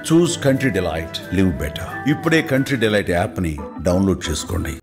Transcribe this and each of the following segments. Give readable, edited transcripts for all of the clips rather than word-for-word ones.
చూస్ country delight, live better. ఇప్పుడే country delight యాప్ని download చేసుకోండి.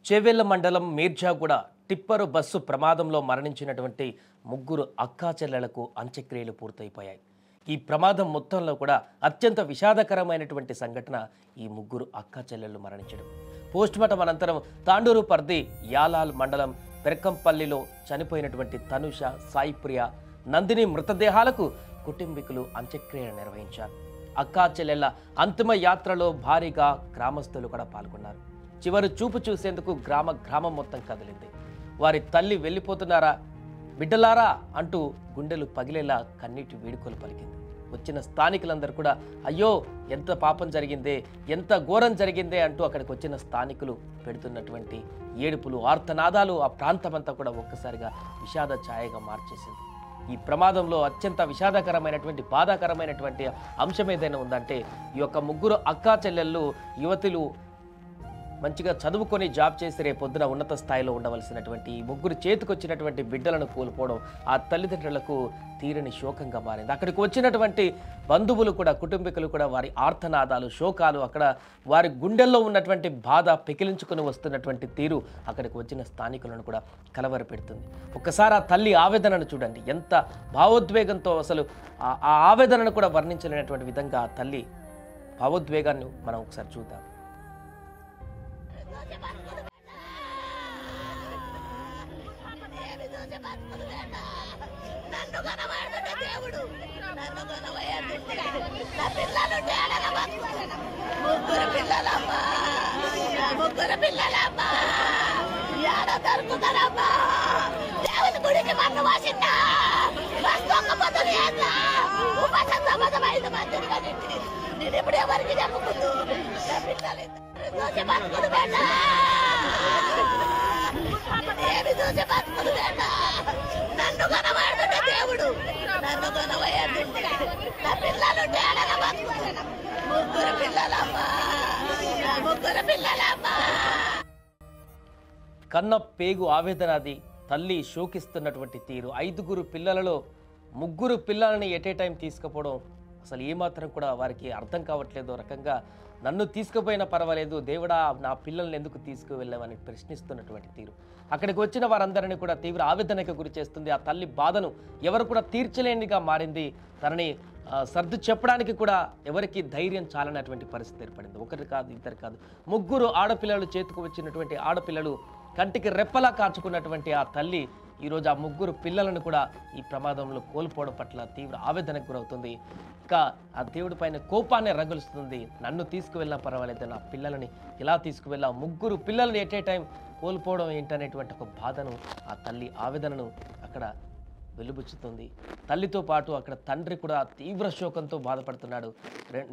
చేవెళ్ల మండలం మీర్జాగూడ టిప్పరు బస్సు ప్రమాదంలో మరణించినటువంటి ముగ్గురు అక్కా చెల్లెలకు అంత్యక్రియలు పూర్తయిపోయాయి. ఈ ప్రమాదం మొత్తంలో కూడా అత్యంత విషాదకరమైనటువంటి సంఘటన ఈ ముగ్గురు అక్కా చెల్లెళ్ళు మరణించడం. పోస్టుమార్టం అనంతరం తాండూరు పరిధి యాలాల్ మండలం పెరకంపల్లిలో చనిపోయినటువంటి తనుష, సాయిప్రియ, నందిని మృతదేహాలకు కుటుంబీకులు అంత్యక్రియలు నిర్వహించారు. అక్కా చెల్లెళ్ల అంతిమ యాత్రలో భారీగా గ్రామస్తులు కూడా పాల్గొన్నారు. చివరి చూపు చూసేందుకు గ్రామం మొత్తం కదిలింది. వారి తల్లి వెళ్ళిపోతున్నారా బిడ్డలారా అంటూ గుండెలు పగిలేలా కన్నీటి వేడుకలు పలికింది. వచ్చిన స్థానికులందరూ కూడా అయ్యో ఎంత పాపం జరిగిందే, ఎంత ఘోరం జరిగిందే అంటూ అక్కడికి వచ్చిన స్థానికులు పెడుతున్నటువంటి ఏడుపులు, ఆర్తనాదాలు ఆ ప్రాంతమంతా కూడా ఒక్కసారిగా విషాద ఛాయగా మార్చేసింది. ఈ ప్రమాదంలో అత్యంత విషాదకరమైనటువంటి బాధాకరమైనటువంటి అంశం ఏదైనా ఉందంటే ఈ యొక్క ముగ్గురు అక్కా చెల్లెళ్ళు యువతులు మంచిగా చదువుకొని జాబ్ చేసి రేపొద్దున ఉన్నత స్థాయిలో ఉండవలసినటువంటి ఈ ముగ్గురు చేతికొచ్చినటువంటి బిడ్డలను కోల్పోవడం ఆ తల్లిదండ్రులకు తీరని శోకంగా మారింది. అక్కడికి వచ్చినటువంటి బంధువులు కూడా, కుటుంబీకులు కూడా వారి ఆర్తనాదాలు, శోకాలు, అక్కడ వారి గుండెల్లో ఉన్నటువంటి బాధ పెకిలించుకొని వస్తున్నటువంటి తీరు అక్కడికి వచ్చిన స్థానికులను కూడా కలవరపెడుతుంది. ఒక్కసారి ఆ తల్లి ఆవేదనను చూడండి, ఎంత భావోద్వేగంతో, అసలు ఆ ఆవేదనను కూడా వర్ణించలేనటువంటి విధంగా ఆ తల్లి భావోద్వేగాన్ని మనం ఒకసారి చూద్దాం. ముగ్గురు పిల్లలమ్మా ఏడో దొరుకుతారమ్మా. దేవుని గుడికి మన్ను వాసిందా ఉపసంబంధం 5 మందిని కానీ నేను ఇప్పుడు ఎవరికి చెప్పుకుంటూ నా పిల్లలు చూసి బతుకులు వేట, ఏమి చూసి బతుకులు వేట. నన్ను కొనవాడుతుంటే దేవుడు నన్ను కొనవయ్యాడుంటే నా పిల్లలు తేడగా బతుకుతాను. ముగ్గురు పిల్లలమ్మా, ముగ్గురు పిల్లలమ్మా. కన్న పేగు ఆవేదనది, తల్లి శోకిస్తున్నటువంటి తీరు. 5గురు పిల్లలలో 3 పిల్లలని ఎట్ ఏ టైం తీసుకుపోవడం అసలు ఏమాత్రం కూడా వారికి అర్థం కావట్లేదు. రకంగా నన్ను తీసుకుపోయినా పర్వాలేదు, దేవుడా నా పిల్లల్ని ఎందుకు తీసుకువెళ్ళామని ప్రశ్నిస్తున్నటువంటి తీరు అక్కడికి వచ్చిన వారందరినీ కూడా తీవ్ర ఆవేదనకు గురి చేస్తుంది. ఆ తల్లి బాధను ఎవరు కూడా తీర్చలేనిగా మారింది. తనని సర్దు చెప్పడానికి కూడా ఎవరికి ధైర్యం చాలనటువంటి పరిస్థితి ఏర్పడింది. ఒకరు కాదు, ఇద్దరు కాదు, 3 ఆడపిల్లలు చేతికి వచ్చినటువంటి ఆడపిల్లలు కంటికి రెప్పలా కాచుకున్నటువంటి ఆ తల్లి ఈరోజు ఆ 3 పిల్లలను కూడా ఈ ప్రమాదంలో కోల్పోవడం పట్ల తీవ్ర ఆవేదనకు గురవుతుంది. ఇంకా ఆ దేవుడి పైన కోపాన్ని రగులుస్తుంది. నన్ను తీసుకువెళ్ళినా పర్వాలేదు, నా పిల్లలని ఎలా తీసుకువెళ్ళా, 3 పిల్లల్ని ఎట్ ఏ టైం కోల్పోవడం ఏంటనేటువంటి ఒక బాధను, ఆ తల్లి ఆవేదనను అక్కడ వెలుబుచ్చుతుంది. తల్లితో పాటు అక్కడ తండ్రి కూడా తీవ్ర శోకంతో బాధపడుతున్నాడు.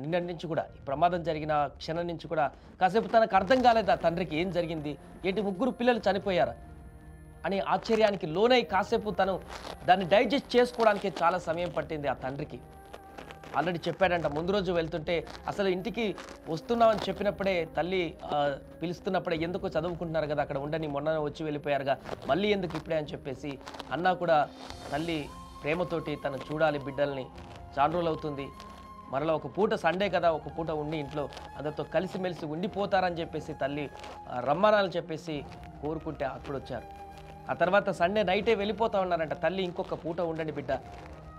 నిన్నటి నుంచి కూడా, ఈ ప్రమాదం జరిగిన క్షణం నుంచి కూడా కాసేపు తనకు అర్థం కాలేదు ఆ తండ్రికి ఏం జరిగింది, ఏంటి 3 పిల్లలు చనిపోయారా అని ఆశ్చర్యానికి లోనై కాసేపు తను దాన్ని డైజెస్ట్ చేసుకోవడానికి చాలా సమయం పట్టింది ఆ తండ్రికి. ఆల్రెడీ చెప్పాడంట, ముందు రోజు వెళ్తుంటే అసలు ఇంటికి వస్తున్నామని చెప్పినప్పుడే తల్లి పిలుస్తున్నప్పుడే ఎందుకు చదువుకుంటున్నారు కదా అక్కడ ఉండని, మొన్న వచ్చి వెళ్ళిపోయారుగా, మళ్ళీ ఎందుకు ఇప్పుడే అని చెప్పేసి అన్నా కూడా తల్లి ప్రేమతోటి తను చూడాలి బిడ్డల్ని, చాలా రోజులు అవుతుంది, మరలా ఒక పూట సండే కదా, ఒక పూట ఉండి ఇంట్లో అందరితో కలిసిమెలిసి ఉండిపోతారని చెప్పేసి తల్లి రమ్మనాలని చెప్పేసి కోరుకుంటే అప్పుడు వచ్చారు. ఆ తర్వాత సండే నైటే వెళ్ళిపోతా ఉన్నారంట. తల్లి ఇంకొక పూట ఉండండి బిడ్డ,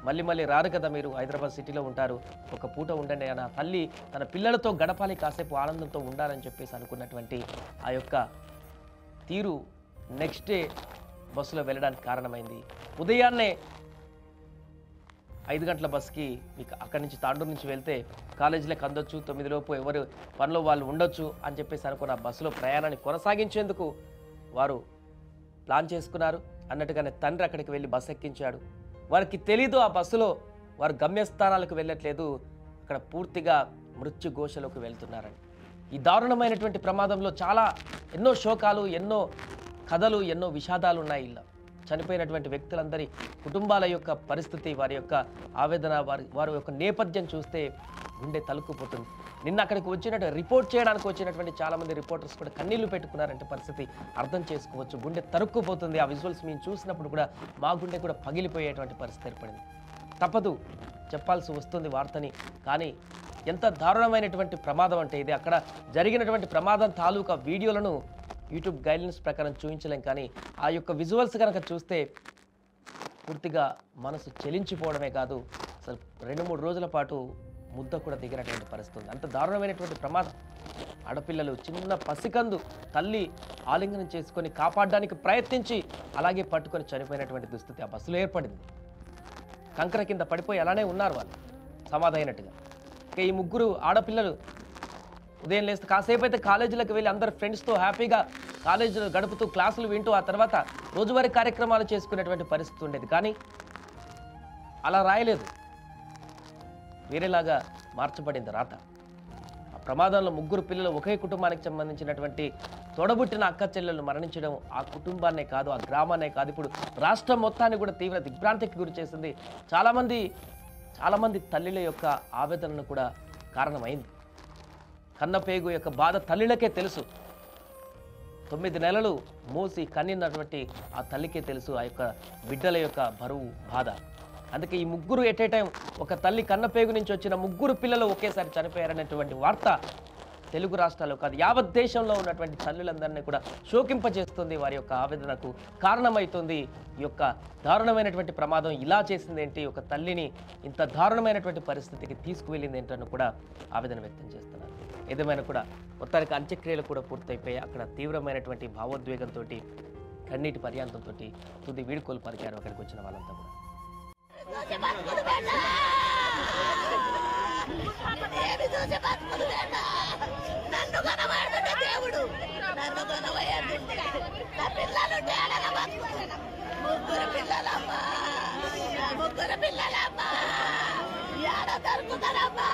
మళ్ళీ రారు కదా, మీరు హైదరాబాద్ సిటీలో ఉంటారు, ఒక పూట ఉండండి అని తల్లి తన పిల్లలతో గడపాలి, కాసేపు ఆనందంతో ఉండాలని చెప్పేసి అనుకున్నటువంటి ఆ యొక్క తీరు నెక్స్ట్ డే బస్సులో వెళ్ళడానికి కారణమైంది. ఉదయాన్నే 5 గంటల బస్కి మీకు అక్కడి నుంచి తాండూరు నుంచి వెళ్తే కాలేజీలకు అందొచ్చు, 9 లోపు ఎవరు పనిలో వాళ్ళు ఉండొచ్చు అని చెప్పేసి అనుకున్న బస్సులో ప్రయాణాన్ని కొనసాగించేందుకు వారు ప్లాన్ చేసుకున్నారు. అన్నట్టుగానే తండ్రి అక్కడికి వెళ్ళి బస్సు ఎక్కించాడు. వారికి తెలీదు ఆ బస్సులో వారు గమ్యస్థానాలకు వెళ్ళట్లేదు, అక్కడ పూర్తిగా మృత్యు ఘోషలోకి వెళ్తున్నారని. ఈ దారుణమైనటువంటి ప్రమాదంలో ఎన్నో శోకాలు, ఎన్నో కథలు, ఎన్నో విషాదాలు ఉన్నాయి. ఇలా చనిపోయినటువంటి వ్యక్తులందరి కుటుంబాల యొక్క పరిస్థితి, వారి యొక్క ఆవేదన, వారి యొక్క నేపథ్యం చూస్తే గుండె తలుక్కుపోతుంది. నిన్న అక్కడికి వచ్చినట్టు రిపోర్ట్ చేయడానికి వచ్చినటువంటి చాలామంది రిపోర్టర్స్ కూడా కన్నీళ్లు పెట్టుకున్నారంటే పరిస్థితి అర్థం చేసుకోవచ్చు. గుండె తరుక్కుపోతుంది. ఆ విజువల్స్ మేము చూసినప్పుడు కూడా మా గుండె కూడా పగిలిపోయేటువంటి పరిస్థితి ఏర్పడింది. తప్పదు, చెప్పాల్సి వస్తుంది వార్తని. కానీ ఎంత దారుణమైనటువంటి ప్రమాదం అంటే ఇది. అక్కడ జరిగినటువంటి ప్రమాదం తాలూకా వీడియోలను యూట్యూబ్ గైడ్లైన్స్ ప్రకారం చూపించలేం, కానీ ఆ యొక్క విజువల్స్ కనుక చూస్తే పూర్తిగా మనసు చెలించిపోవడమే కాదు, అసలు 2-3 రోజుల పాటు ముద్ద కూడా దిగినటువంటి పరిస్థితి. అంత దారుణమైనటువంటి ప్రమాదం. ఆడపిల్లలు, చిన్న పసికందు తల్లి ఆలింగనం చేసుకొని కాపాడడానికి ప్రయత్నించి అలాగే పట్టుకొని చనిపోయినటువంటి దుస్థితి ఆ బస్సులో ఏర్పడింది. కంకర కింద పడిపోయి అలానే ఉన్నారు వాళ్ళు సమాధైనట్టుగా. ఇక ఈ 3 ఆడపిల్లలు ఉదయం లేస్తే కాసేపు అయితే కాలేజీలకు వెళ్ళి అందరు ఫ్రెండ్స్తో హ్యాపీగా కాలేజీలో గడుపుతూ క్లాసులు వింటూ ఆ తర్వాత రోజువారీ కార్యక్రమాలు చేసుకునేటువంటి పరిస్థితి ఉండేది. కానీ అలా రాయలేదు, వేరేలాగా మార్చబడింది రాత. ఆ ప్రమాదంలో 3 పిల్లలు ఒకే కుటుంబానికి సంబంధించినటువంటి తోడబుట్టిన అక్క చెల్లెలు మరణించడం ఆ కుటుంబాన్నే కాదు, ఆ గ్రామాన్నే కాదు, ఇప్పుడు రాష్ట్రం మొత్తాన్ని కూడా తీవ్ర దిగ్భ్రాంతికి గురి చేసింది. చాలామంది తల్లుల యొక్క ఆవేదనను కూడా కారణమైంది. కన్నపేగు యొక్క బాధ తల్లులకే తెలుసు. 9 నెలలు మోసి కన్నినటువంటి ఆ తల్లికే తెలుసు ఆ యొక్క బిడ్డల యొక్క బరువు, బాధ. అందుకే ఈ 3 ఎట్ ఏ టైం ఒక తల్లి కన్నపేగు నుంచి వచ్చిన 3 పిల్లలు ఒకేసారి చనిపోయారనేటువంటి వార్త తెలుగు రాష్ట్రాల్లో కాదు యావత్ దేశంలో ఉన్నటువంటి తల్లులందరినీ కూడా శోకింపజేస్తుంది. వారి యొక్క ఆవేదనకు కారణమవుతుంది. ఈ యొక్క దారుణమైనటువంటి ప్రమాదం ఇలా చేసింది ఏంటి, ఒక తల్లిని ఇంత దారుణమైనటువంటి పరిస్థితికి తీసుకువెళ్ళింది ఏంటని కూడా ఆవేదన వ్యక్తం చేస్తున్నారు. ఏదేమైనా కూడా మొత్తానికి అంత్యక్రియలు కూడా పూర్తయిపోయాయి. అక్కడ తీవ్రమైనటువంటి భావోద్వేగంతో కన్నీటి పర్యాంతంతో తుది వీడుకోలు పలికారు అక్కడికి వచ్చిన వాళ్ళంతా కూడా. నన్ను కనబడుతుంటే దేవుడు, నన్ను కనబడుతుంటే నా పిల్లలు 3 పిల్లలమ్మా, 3 పిల్లలమ్మా, ఏడ దొరుకుతారమ్మా.